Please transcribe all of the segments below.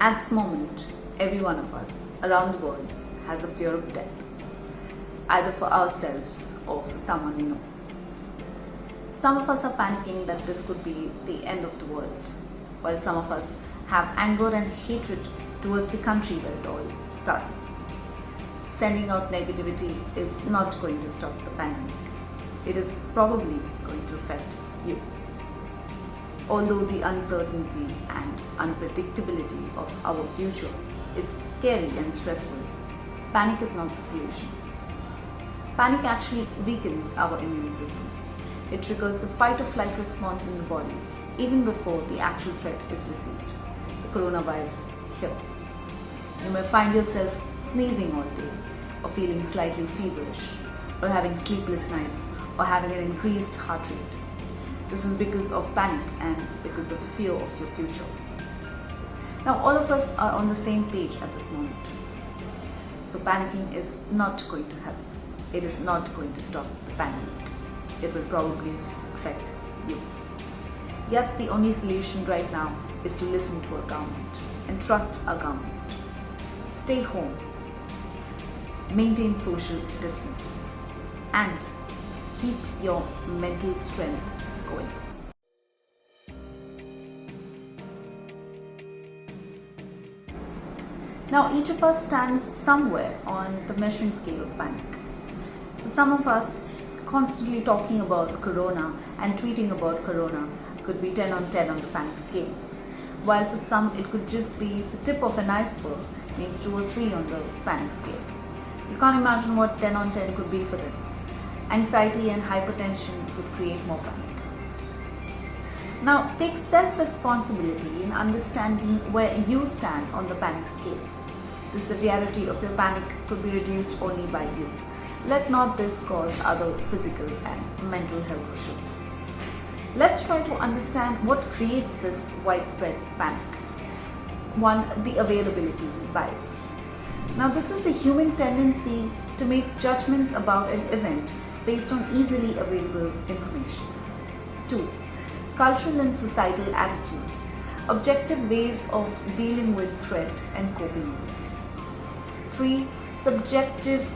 At this moment, every one of us around the world has a fear of death, either for ourselves or for someone we know. Some of us are panicking that this could be the end of the world, while some of us have anger and hatred towards the country where it all started. Sending out negativity is not going to stop the pandemic. It is probably going to affect you. Although the uncertainty and unpredictability of our future is scary and stressful, panic is not the solution. Panic actually weakens our immune system. It triggers the fight or flight response in the body even before the actual threat is received. The coronavirus here. You may find yourself sneezing all day, or feeling slightly feverish, or having sleepless nights, or having an increased heart rate. This is because of panic and because of the fear of your future. Now all of us are on the same page at this moment. So panicking is not going to help. It is not going to stop the pandemic. It will probably affect you. Yes, the only solution right now is to listen to our government and trust our government. Stay home, maintain social distance, and keep your mental strength going. Now, each of us stands somewhere on the measuring scale of panic. For some of us, constantly talking about corona and tweeting about corona could be 10 on 10 on the panic scale, while for some it could just be the tip of an iceberg, means 2 or 3 on the panic scale. You can't imagine what 10 on 10 could be for them. Anxiety and hypertension could create more panic. Now, take self-responsibility in understanding where you stand on the panic scale. The severity of your panic could be reduced only by you. Let not this cause other physical and mental health issues. Let's try to understand what creates this widespread panic. 1. The availability bias. Now, this is the human tendency to make judgments about an event based on easily available information. 2. Cultural and societal attitude. Objective ways of dealing with threat and coping with it. 3. Subjective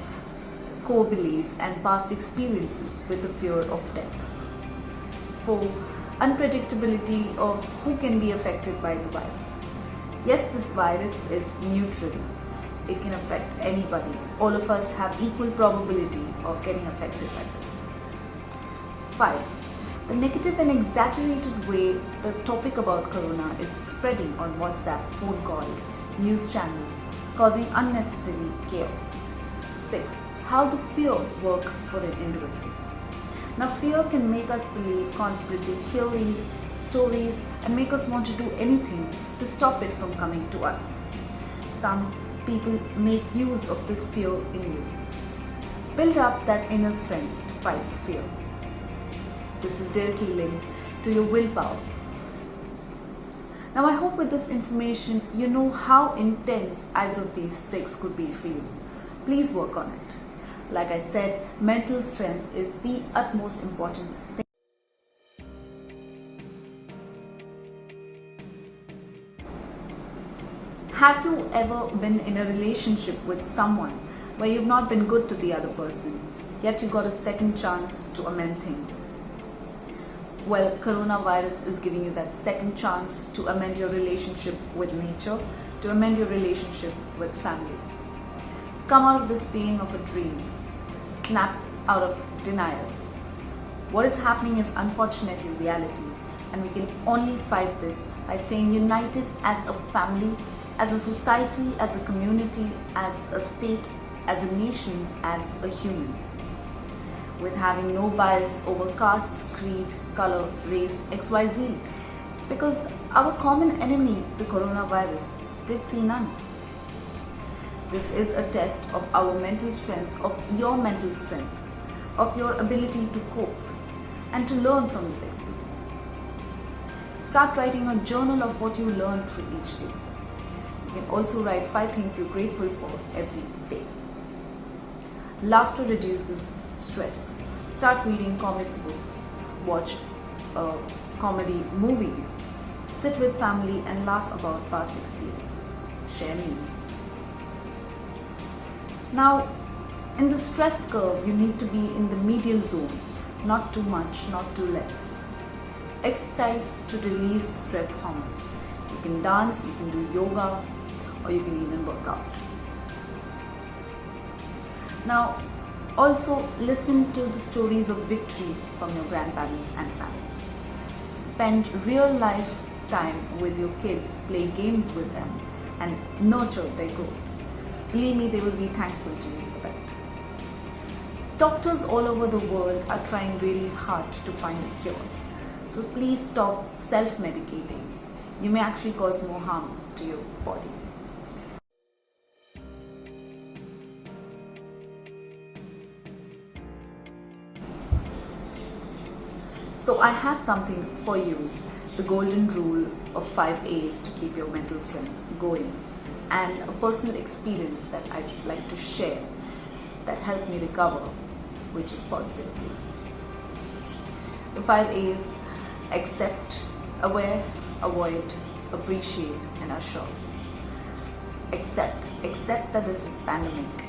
core beliefs and past experiences with the fear of death. 4. Unpredictability of who can be affected by the virus. Yes, this virus is neutral. It can affect anybody. All of us have equal probability of getting affected by this. 5. The negative and exaggerated way the topic about corona is spreading on WhatsApp, phone calls, news channels, causing unnecessary chaos. 6. How the fear works for an individual. Now, fear can make us believe conspiracy theories, stories, and make us want to do anything to stop it from coming to us. Some people make use of this fear in you. Build up that inner strength to fight the fear. This is directly linked to your willpower. Now, I hope with this information you know how intense either of these 6 could be for you. Please work on it. Like I said, mental strength is the utmost important thing. Have you ever been in a relationship with someone where you've not been good to the other person, yet you got a second chance to amend things? Well, coronavirus is giving you that second chance to amend your relationship with nature, to amend your relationship with family. Come out of this feeling of a dream. Snap out of denial. What is happening is unfortunately reality, and we can only fight this by staying united as a family, as a society, as a community, as a state, as a nation, as a human. With having no bias over caste, creed, color, race, XYZ, because our common enemy, the coronavirus, did see none. This is a test of our mental strength, of your mental strength, of your ability to cope and to learn from this experience. Start writing a journal of what you learn through each day. You can also write 5 things you're grateful for every day. Laughter reduces stress. Start reading comic books, watch comedy movies, Sit with family and laugh about past experiences. Share memes. Now, in the stress curve, you need to be in the medial zone. Not too much, not too less. Exercise to release the stress hormones. You can dance, you can do yoga, or you can even work out. Now, also listen to the stories of victory from your grandparents and parents. Spend real life time with your kids, play games with them, and nurture their growth. Believe me, they will be thankful to you for that. Doctors all over the world are trying really hard to find a cure. So please stop self-medicating. You may actually cause more harm to your body. So I have something for you, the golden rule of 5 A's to keep your mental strength going, and a personal experience that I'd like to share that helped me recover, which is positivity. The 5 A's: accept, aware, avoid, appreciate, and assure. Accept that this is pandemic.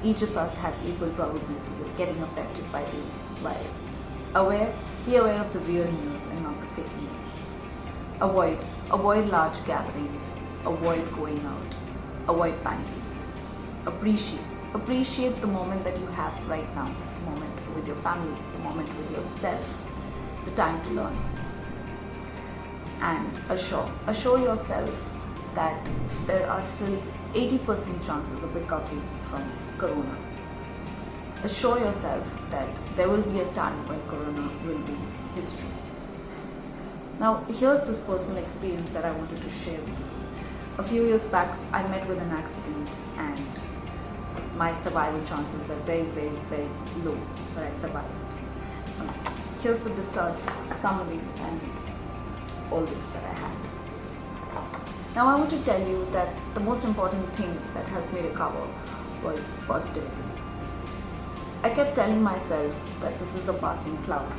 Each of us has equal probability of getting affected by the virus. Aware, be aware of the real news and not the fake news. Avoid large gatherings. Avoid going out. Avoid panicking. Appreciate the moment that you have right now, the moment with your family, the moment with yourself, the time to learn. And assure yourself that there are still 80% chances of recovery from corona. Assure yourself that there will be a time when corona will be history. Now, here's this personal experience that I wanted to share with you. A few years back, I met with an accident and my survival chances were very, very, very low, but I survived. Here's the discharge summary and all this that I had. Now, I want to tell you that the most important thing that helped me recover was positivity. I kept telling myself that this is a passing cloud.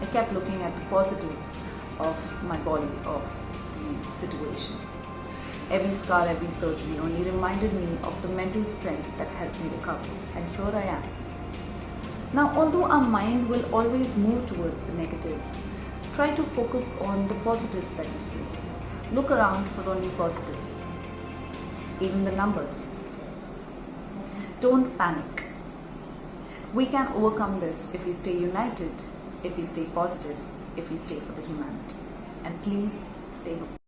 I kept looking at the positives of my body, of the situation. Every scar, every surgery only reminded me of the mental strength that helped me recover. And here I am. Now, although our mind will always move towards the negative, try to focus on the positives that you see. Look around for only positives. Even the numbers. Don't panic. We can overcome this if we stay united, if we stay positive, if we stay for the humanity. And please stay home.